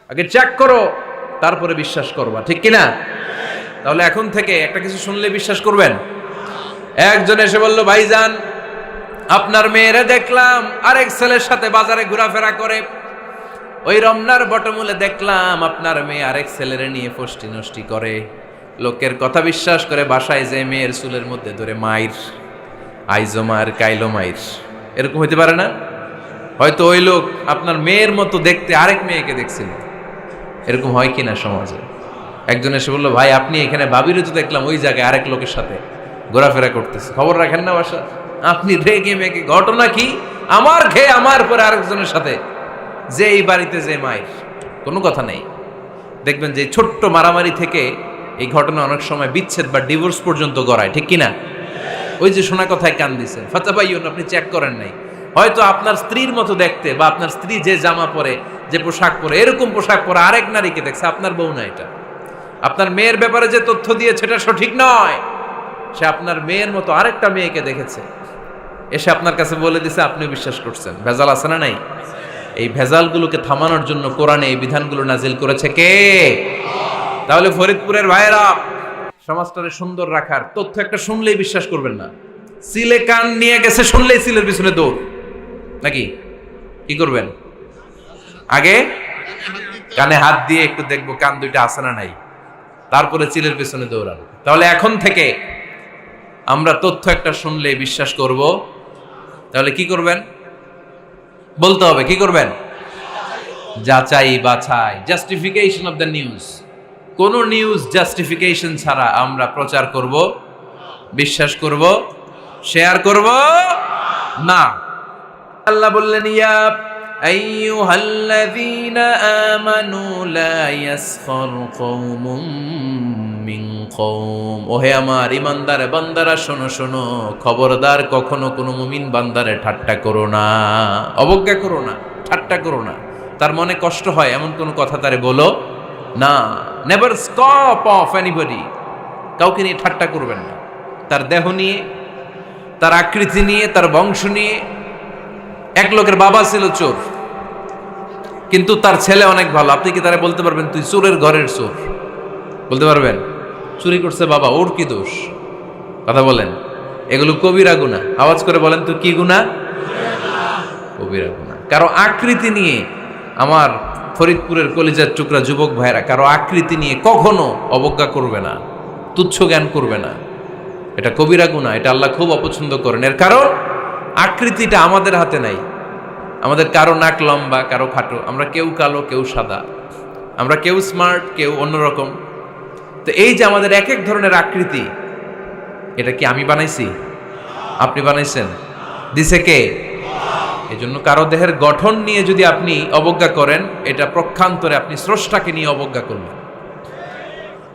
আগে চেক করো, তারপরে বিশ্বাস করবা, ঠিক কিনা? তাহলে এখন থেকে একটা কিছু শুনলে বিশ্বাস করবেন। একজন এসে বলল, ভাইজান আপনার মেয়েরে দেখলাম আরেক ছেলের সাথে বাজারে ঘোরাফেরা করে, ওই রমনার বটমূলে দেখলাম আপনার মেয়ে আরেক ছেলেরে নিয়ে ফষ্টি নষ্টি করে, লোকের কথা বিশ্বাস করে বাসায় যে মেয়ের চুলের মধ্যে ধরে মাইর, আইজো মার কাইলো মাইর। এরকম হইতে পারে না? হয়তো ওই লোক আপনার মেয়ের মতো দেখতে আরেক মেয়েকে দেখছিল। এরকম হয় কিনা সমাজে? একজন এসে বললো, ভাই আপনি এখানে ভাবিরে তো দেখলাম ওই জায়গায় আরেক লোকের সাথে ঘোরাফেরা করতেছে, খবর রাখেন না বাসা? আপনি রেগে মেগে, ঘটনা কি? আমার খেয়ে আমার পরে আরেকজনের সাথে, যে এই বাড়িতে যে মায়ের, কোনো কথা নেই। দেখবেন যে ছোট্ট মারামারি থেকে এই ঘটনা অনেক সময় বিচ্ছেদ বা ডিভোর্স পর্যন্ত গড়ায়, ঠিক কিনা? ওই যে শোনা কথায় কান দিচ্ছেন, ফাতাবাইয়ুন, আপনি চেক করেন নাই। হয়তো আপনার স্ত্রীর মতো দেখতে বা আপনার স্ত্রী যে জামা পরে, যে পোশাক পরে, এরকম পোশাক পরে আরেক নারীকে দেখছে, আপনার বউ না এটা। আপনার মেয়ের ব্যাপারে যে তথ্য দিয়েছে এটা সঠিক নয়, সে আপনার মেয়ের মতো আরেকটা মেয়েকে দেখেছে, এসে আপনার কাছে বলে দিছে, আপনি বিশ্বাস করছেন। ভেজাল আছে না নাই? এই ভেজালগুলোকে থামানোর জন্য কোরআনে এই বিধানগুলো নাজিল করেছে কে? তাহলে ফরিদপুরের ভাইয়েরা, সমাজটারে সুন্দর রাখার তথ্য একটা শুনলেই বিশ্বাস করবেন না। সিলে কান নিয়ে গেছে শুনলেই সিলের পিছনে দৌড়, নাকি? কি করবেন? আগে কানে হাত দিয়ে একটু দেখবো কান দুইটা আছে না নাই, তারপরে চিলের পিছনে দৌড়াবো। তাহলে এখন থেকে আমরা তথ্য একটা শুনলে বিশ্বাস করব। তাহলে কি করবেন? বলতে হবে কি করবেন? যাচাই বাছাই, জাস্টিফিকেশন অফ দ্য নিউজ। কোন নিউজ জাস্টিফিকেশন ছাড়া আমরা প্রচার করব, বিশ্বাস করব, শেয়ার করব না। আল্লাহ বললেন, ইয়া আইয়ুহাল্লাযীনা আমানু লা ইয়াসখার কওমুম মিন কওম। ওহে আমার ঈমানদার বান্দারা, শোনো শোনো, খবরদার কখনো কোনো মুমিন বান্দারে ঠাট্টা করো না, অবজ্ঞা করো না, ঠাট্টা করো না। তার মনে কষ্ট হয় এমন কোনো কথা তারে বলো না। Never scoff of anybody. কাউকে নিয়ে ঠাট্টা করবেন না, তার দেহ নিয়ে, তার আকৃতি নিয়ে, তার বংশ নিয়ে। এক লোকের বাবা ছিল চোর, কিন্তু তার ছেলে অনেক ভালো। আপনি কি তারা বলতে পারবেন তুই চোরের ঘরের চোর? বলতে পারবেন? চুরি করছে বাবা, ওর কি দোষ? কথা বলেন। এগুলো কবিরা গুনাহ। আওয়াজ করে বলেন তো, কি গুনাহ? কবিরা গুনাহ। কারো আকৃতি নিয়ে, আমার ফরিদপুরের কলিজার টুকরা যুবক ভাইরা, কারো আকৃতি নিয়ে কখনো অবজ্ঞা করবে না, তুচ্ছ জ্ঞান করবে না। এটা কবিরা গুনাহ, এটা আল্লাহ খুব অপছন্দ করেন। এর কারণ আকৃতিটা আমাদের হাতে নাই। আমাদের কারো নাক লম্বা, কারো খাটো, আমরা কেউ কালো, কেউ সাদা, আমরা কেউ স্মার্ট, কেউ অন্যরকম। তো এই যে আমাদের এক এক ধরনের আকৃতি, এটা কি আমি বানাইছি? আপনি বানাইছেন? দিছে কে? এই জন্য কারো দেহের গঠন নিয়ে যদি আপনি অবজ্ঞা করেন, এটা প্রক্ষান্তরে আপনি স্রষ্টাকে নিয়ে অবজ্ঞা করলেন।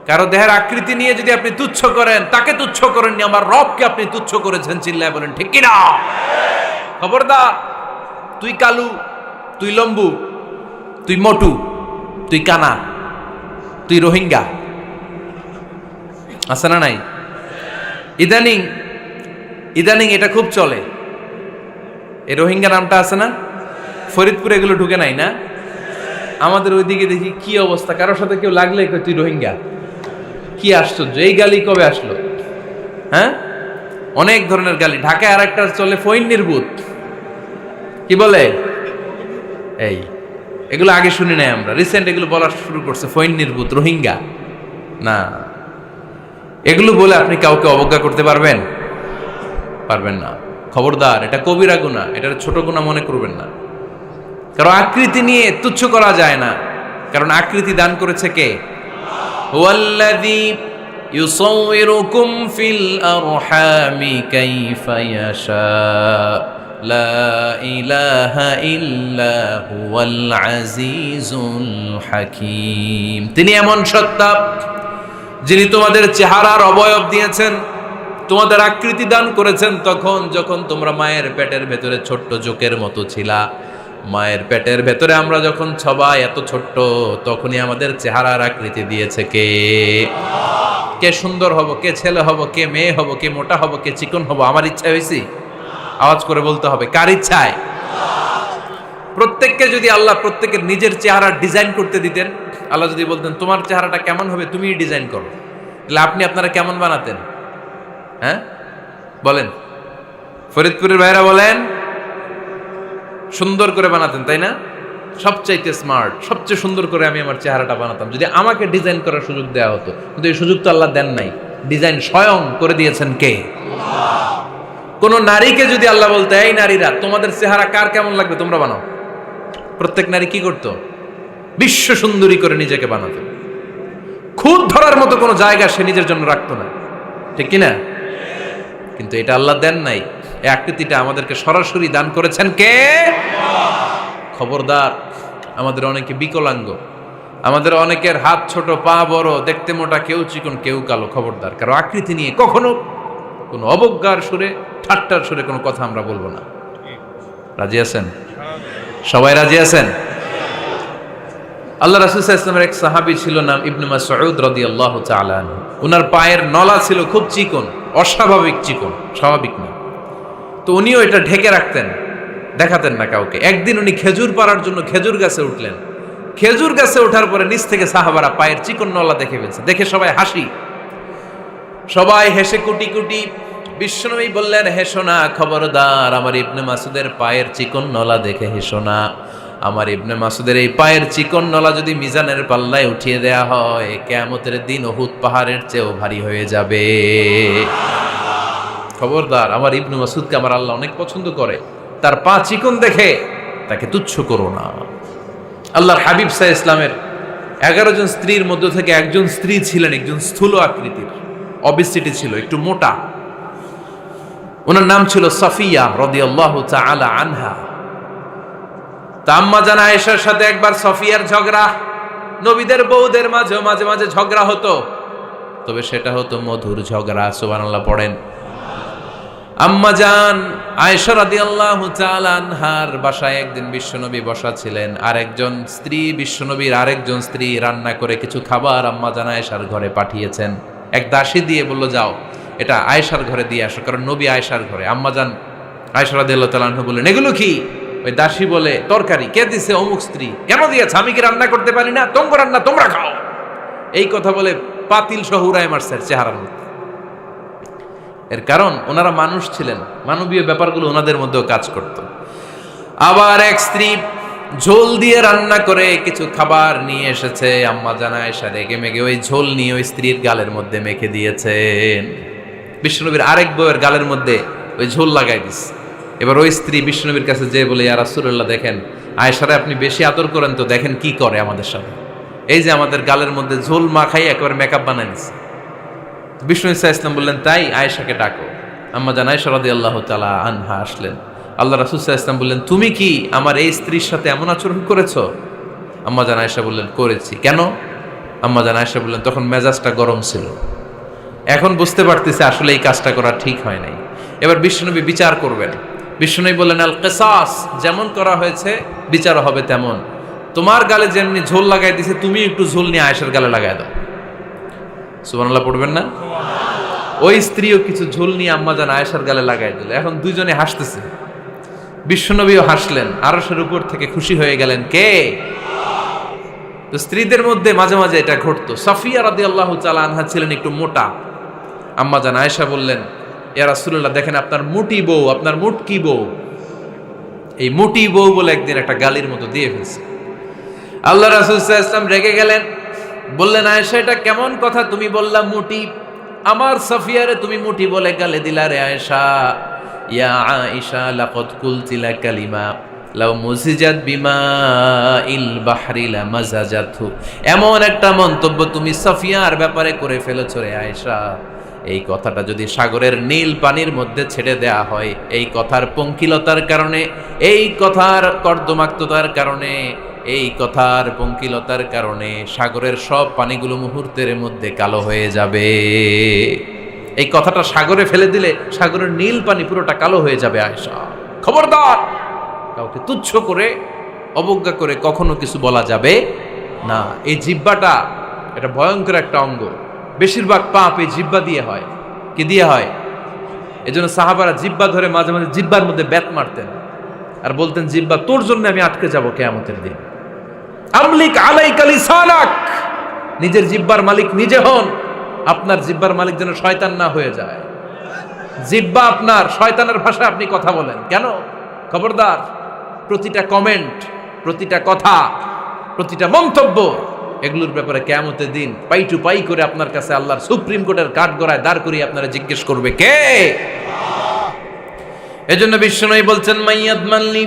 কারো দেহের আকৃতি নিয়ে যদি আপনি তুচ্ছ করেন, তাকে তুচ্ছ করেননি, আমার রবকে আপনি তুচ্ছ করেছেন। চিল্লায় বলেন ঠিক কিনা? খবরদার, তুই কালু, তুই লম্বু, তুই মোটু, তুই কানা, তুই রোহিঙ্গা, আছে না নাই? ইদানিং ইদানিং এটা খুব চলে। এই রোহিঙ্গা নামটা আছে না? ফরিদপুরে এগুলো ঢুকে নাই না? আমাদের ওইদিকে দেখি কি অবস্থা, কারোর সাথে কেউ লাগলে কই তুই রোহিঙ্গা। কি আশ্চর্য, এই গালি কবে আসলো? হ্যাঁ, অনেক ধরনের গালি। ঢাকায় আর একটা চলে ফইন্নির ভূত, কি বলে? এই এগুলো আগে শুনি নাই আমরা, রিসেন্ট এগুলো বলা শুরু করছে। ফইন্নির ভূত, রোহিঙ্গা না। এগুলো বলে আপনি কাউকে অবজ্ঞা করতে পারবেন? পারবেন না। খবরদার, এটা কবিরা গুনাহ, এটা ছোট গুনাহ মনে করবেন না। কারণ আকৃতি নিয়ে তুচ্ছ করা যায় না, কারণ আকৃতি দান করেছে কে? হুয়াল্লাযী ইউসাউইরুকুম ফিল আরহামি কাইফা ইয়াশা, লা ইলাহা ইল্লা হুয়াল আজিজুল হাকীম। তিনি এমন সত্তা, যিনি তোমাদের চেহারার অবয়ব দিয়েছেন, তোমাদের আকৃতি দান করেছেন তখন যখন তোমরা মায়ের পেটের ভেতরে ছোট্ট জোকের মতো ছিলা। মায়ের পেটের ভেতরে আমরা যখন সবাই এত ছোট্ট, তখনই আমাদের চেহারার আকৃতি দিয়েছে কে? কে সুন্দর হব, কে ছেলে হব, কে মেয়ে হব, কে মোটা হব, কে চিকন হব আমার ইচ্ছা হয়েছি? আওয়াজ করে বলতে হবে, কার ইচ্ছায়? প্রত্যেককে যদি আল্লাহ প্রত্যেকের নিজের চেহারা ডিজাইন করতে দিতেন, আল্লাহ যদি বলতেন তোমার চেহারাটা কেমন হবে তুমিই ডিজাইন করো, তাহলে আপনি আপনারা কেমন বানাতেন? হ্যাঁ বলেন, ফরিদপুরের ভাইরা বলেন, সুন্দর করে বানাতেন তাই না? সবচাইতে স্মার্ট, সবচেয়ে সুন্দর করে আমি আমার চেহারাটা বানাতাম যদি আমাকে ডিজাইন করার সুযোগ দেওয়া হতো। কিন্তু এই সুযোগ তো আল্লাহ দেন নাই। ডিজাইন স্বয়ং করে দিয়েছেন কে? কোন নারীকে যদি আল্লাহ বলতে এই নারীরা তোমাদের চেহারা কার কেমন লাগবে তোমরা বানাও, প্রত্যেক নারী কি করতো? বিশ্ব সুন্দরী করে নিজেকে বানাতো। খুদ ধরার মতো কোনো জায়গা সে নিজের জন্য রাখতো না, ঠিক কিনা? কিন্তু এটা আল্লাহ দেন নাই। এই আকৃতিটা আমাদেরকে সরাসরি দান করেছেন কে? খবরদার, আমাদের অনেকে বিকলাঙ্গ, আমাদের অনেকের হাত ছোট, পা বড়, দেখতে মোটা, কেউ চিকন কেউ কালো। খবরদার, কারো আকৃতি নিয়ে কখনো কোনো অবজ্ঞার সুরে, ঠাট্টার সুরে কোনো কথা আমরা বলবো না। রাজি আছেন? সবাই রাজি আছেন? আল্লাহ রাসূল সাল্লাল্লাহু আলাইহি ওয়াসাল্লামের এক সাহাবী ছিল, নাম ইবনে মাসউদ রাদিয়াল্লাহু তাআলা আনহু। ওনার পায়ের নলা ছিল খুব চিকন, অস্বাভাবিক চিকন, স্বাভাবিক না। তো উনিও এটা ঢেকে রাখতেন, দেখাতেন না কাউকে। একদিন উনি খেজুর পাড়ার জন্য খেজুর গাছে উঠলেন। খেজুর গাছে ওঠার পরে নিচ থেকে সাহাবারা পায়ের চিকন নলা দেখে ফেলছে। দেখে সবাই হাসি, সবাই হেসে কুটি কুটি। বিশ্বনবী বললেন, হেসো না, খবরদার, আমার ইবনে মাসুদের পায়ের চিকন নলা দেখে হেসো না। আমার ইবনে মাসুদের এই পায়ের চিকন নলা যদি মিজানের পাল্লায় উঠিয়ে দেয়া হয়, কিয়ামতের দিন উহুদ পাহাড়ের চেয়েও ভারী হয়ে যাবে। খবরদার, আমার ইবনে মাসুদকে আমার আল্লাহ অনেক পছন্দ করে, তার পা চিকন দেখে তাকে তুচ্ছ করো না। আল্লাহর হাবিব সাল্লাল্লাহু আলাইহি ইসলামের 11 জন স্ত্রীর মধ্য থেকে একজন স্ত্রী ছিলেন একজন স্থূল আকৃতির, অবিসিটি ছিল, একটু মোটা। ওনার নাম ছিল সাফিয়া রাদিয়াল্লাহু তাআলা আনহা। আম্মা জান আয়েশার সাথে একবার সাফিয়ার ঝগড়া। নবীদের বউদের মাঝে মাঝে মাঝে ঝগড়া হতো, তবে সেটা হতো মধুর ঝগড়া। সুবহানাল্লাহ পড়েন। আম্মা জান আয়েশা রাদিয়াল্লাহু তাআলা আনহার বাসায় একদিন বিশ্বনবী বসা ছিলেন। আরেকজন স্ত্রী, বিশ্বনবীর আরেকজন স্ত্রী রান্না করে কিছু খাবার আম্মা জান আয়েশার ঘরে পাঠিয়েছেন। এক দাসী দিয়ে বলল, যাও এটা আয়েশার ঘরে দিয়ে আসো, কারণ নবী আয়েশার ঘরে। আম্মা জান আয়েশা রাদিয়াল্লাহু তাআলা আনহা বললেন, এগুলো কি? ওই দাসী বলে, তরকারি। কে দিছে? অমুক স্ত্রী। কেন দিয়েছে? আমি কি রান্না করতে পারি না? তোমরা রান্না তোমরা খাও। এই কথা বলে পাতিল সহ উড়ায় মারছে চেহারার মধ্যে। এর কারণ ওনারা মানুষ ছিলেন, মানবীয় ব্যাপারগুলো ওনাদের মধ্যেও কাজ করত। আবার এক স্ত্রী ঝোল দিয়ে রান্না করে কিছু খাবার নিয়ে এসেছে। আম্মা জান আয়েশা রেগে মেগে ওই ঝোল নিয়ে ওই স্ত্রীর গালের মধ্যে মেখে দিয়েছেন। বিশ্বনবীর আরেক বউয়ের গালের মধ্যে ওই ঝোল লাগাই দিস। এবার ওই স্ত্রী বিশ্বনবীর কাছে যেয়ে বলে, ইয়া রাসূলুল্লাহ, দেখেন আয়েশারে আপনি বেশি আদর করেন তো, দেখেন কি করে আমাদের সাথে। এই যে আমাদের গালের মধ্যে ঝোল মাখাই একেবারে মেকআপ বানাই দিচ্ছে। বিষ্ণু ইসা ইসলাম বললেন, তাই আয়েশাকে ডাকো। আম্মা জান আয়েশা রাদিয়াল্লাহু তাআলা আনহা আসলেন। আল্লাহ রাসূল সাল্লাল্লাহু আলাইহি ওয়াসাল্লাম বললেন, তুমি কি আমার এই স্ত্রীর সাথে এমন আচরণ করেছো? আম্মা জান আয়েশা বললেন, করেছি। কেন? আম্মা জান আয়েশা বললেন, তখন মেজাজটা গরম ছিল, এখন বুঝতে পারতেছে আসলে এই কাজটা করা ঠিক হয় নাই। এবার বিশ্বনবী বিচার করবেন। বিশ্বনবী বললেন, আল কিসাস, যেমন করা হয়েছে বিচার হবে তেমন। তোমার গালে যেমনি ঝোল লাগাই দিছে, তুমি একটু ঝোল নিয়ে আয়েশার গালে লাগাই দাও। সুবহানাল্লাহ পড়বেন না? ওই স্ত্রীও কিছু ঝোল নিয়ে আম্মা জান আয়েশার গালে লাগাই দিল। এখন দুইজনে হাসতেছে, বিশ্বনবীও হাসলেন, আরশের উপর থেকে খুশি হয়ে গেলেন কে? তো স্ত্রীদের মধ্যে মাঝে মাঝে এটা ঘটতো। সাফিয়া রাদিয়াল্লাহু তাআলা আনহা ছিলেন একটু মোটা। আম্মা জান আয়েশা বললেন, ইয়া রাসূলুল্লাহ, দেখেন আপনার মুটি বউ, আপনার মুটকি বউ, এই মুটি বউ বলে একদিন একটা গালির মতো দিয়ে ফেলছে। আল্লাহ রাসূল সাল্লাল্লাহু আলাইহি ওয়াসাল্লাম রেগে গেলেন, বললেন, আয়েশা এটা কেমন কথা? তুমি বললা মুটি, আমার সাফিয়ারে তুমি মুটি বলে গালে দিলা রে আয়েশা। ইয়া আয়েশা লাকাদ কুলতি লা কালিমা লাউ মুজিজাত বিমাইল বাহরি লামাজাজাতহু। এমন একটা মন্তব্য তুমি সাফিয়ার ব্যাপারে করে ফেলেছো রে আয়েশা, এই কথাটা যদি সাগরের নীল পানির মধ্যে ছেড়ে দেয়া হয়, এই কথার পঙ্কিলতার কারণে, এই কথার কর্দমাক্ততার কারণে, এই কথার পঙ্কিলতার কারণে সাগরের সব পানিগুলো মুহূর্তের মধ্যে কালো হয়ে যাবে। এই কথাটা সাগরে ফেলে দিলে সাগরের নীল পানি পুরোটা কালো হয়ে যাবে। আয়েশা, খবরদার, কাউকে তুচ্ছ করে অবজ্ঞা করে কখনো কিছু বলা যাবে না। এই জিহ্বাটা এটা ভয়ঙ্কর একটা অঙ্গ। বেশিরভাগ পাপ এই জিহ্বা দিয়ে হয়। কি দিয়ে হয়? এজন্য সাহাবারা জিহ্বা ধরে মাঝে মাঝে জিহ্বার মধ্যে ব্যাত মারতেন। আর বলতেন জিহ্বা তোর জন্য আমি আটকে যাব কিয়ামতের দিন। আমলিক আলাইকা লিসানাক, নিজের জিহ্বার মালিক নিজে হন। আপনার জিহ্বার মালিক যেন শয়তান না হয়ে যায়। জিহ্বা আপনার, শয়তানের ভাষায় আপনি কথা বলেন কেন? খবরদার, প্রতিটা কমেন্ট, প্রতিটা কথা, প্রতিটা মন্তব্য, এগুলোর ব্যাপারে কিয়ামতের দিন পাই টু পাই করে আপনার কাছে আল্লাহর সুপ্রিম কোর্টের কাঠগড়ায় দাঁড় করিয়ে আপনারা জিজ্ঞেস করবে কে? এজন্য বিশ্বনবী বলছেন মাইয়াদমানলি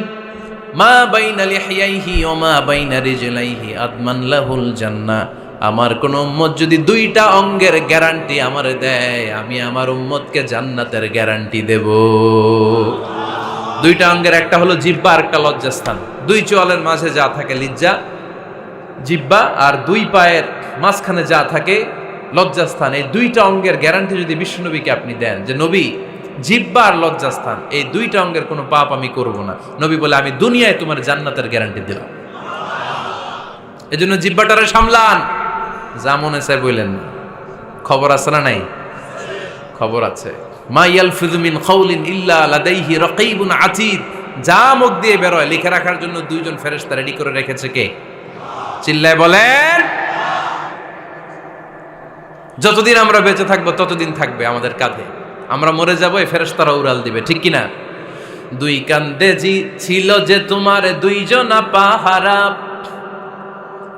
মা বাইনা লিহিয়াইহি ওয়া মা বাইনা রিজলাইহি আদমান লাহুল জান্নাহ। আমার কোন উম্মত যদি দুইটা অঙ্গের গ্যারান্টি আমারে দেয়, আমি আমার উম্মতকে জান্নাতের গ্যারান্টি দেব। দুইটা অঙ্গের, একটা হলো জিহ্বা আর একটা লজ্জাস্থান। দুই চোয়ালের মাঝে যা থাকে লিজ্জা জিহ্বা, আর দুই পায়ের মাঝখানে যা থাকে লজ্জাস্থান। এই দুইটা অঙ্গের গ্যারান্টি যদি বিশ্বনবীকে আপনি দেন যে নবী জিহ্বা আর লজ্জাস্থান এই দুইটা অঙ্গের কোনো পাপ আমি করব না, নবী বলে আমি দুনিয়ায় তোমার জান্নাতের গ্যারান্টি দিলাম। এজন্য জিহ্বাটারে সামলান, যা মনে চায় বললেন না। খবর আছে না নাই? খবর আছে। মা ইয়ালফিযু মিন কাউলিন ইল্লা লাদাইহি রাকীবুন আতীদ। যা মুখ দিয়ে বের হয় লিখে রাখার জন্য দুইজন ফেরেশতা রেডি করে রেখেছে কে? চিল্লায় বলেন। যতদিন আমরা বেঁচে থাকবো ততদিন থাকবে আমাদের কাঁধে। আমরা মরে যাবো, এই ফেরেশতারা উড়াল দিবে, ঠিক কিনা? দুই কান্দে জি ছিল যে তোমার দুইজনা পাহারা,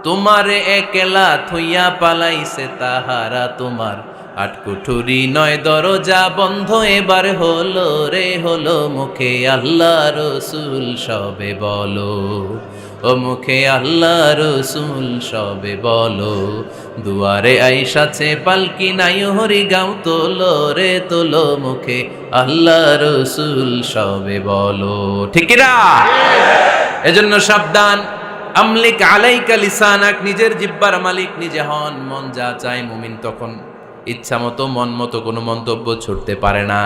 তোমারে একলা থইয়া পালাইছে তাহারা। তোমার আটকুঠুরি নয় দরজা বন্ধ এবার হলো রে হলো। মুখে আল্লাহ রসুল সবে বলো, ও মুখে আল্লাহ রসুল সবে বলো। দুয়ারে আইসাছে পালকি নাই হরি গাও তোলো রে তোলো। মুখে আল্লাহ রসুল সবে বলো, ঠিক না? এজন্য সাবধান। আমলিক আলাইকা লিসানাক, নিজের জিহ্বার মালিক নিজে হন। মন যা চায় মুমিন তখন ইচ্ছা মতো মন মতো কোনো মন্তব্য ছুটতে পারে না।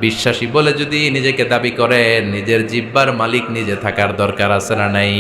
বিশ্বাসী বলে যদি নিজেকে দাবি করেন, নিজের জিহ্বার মালিক নিজে থাকার দরকার আছে না নাই?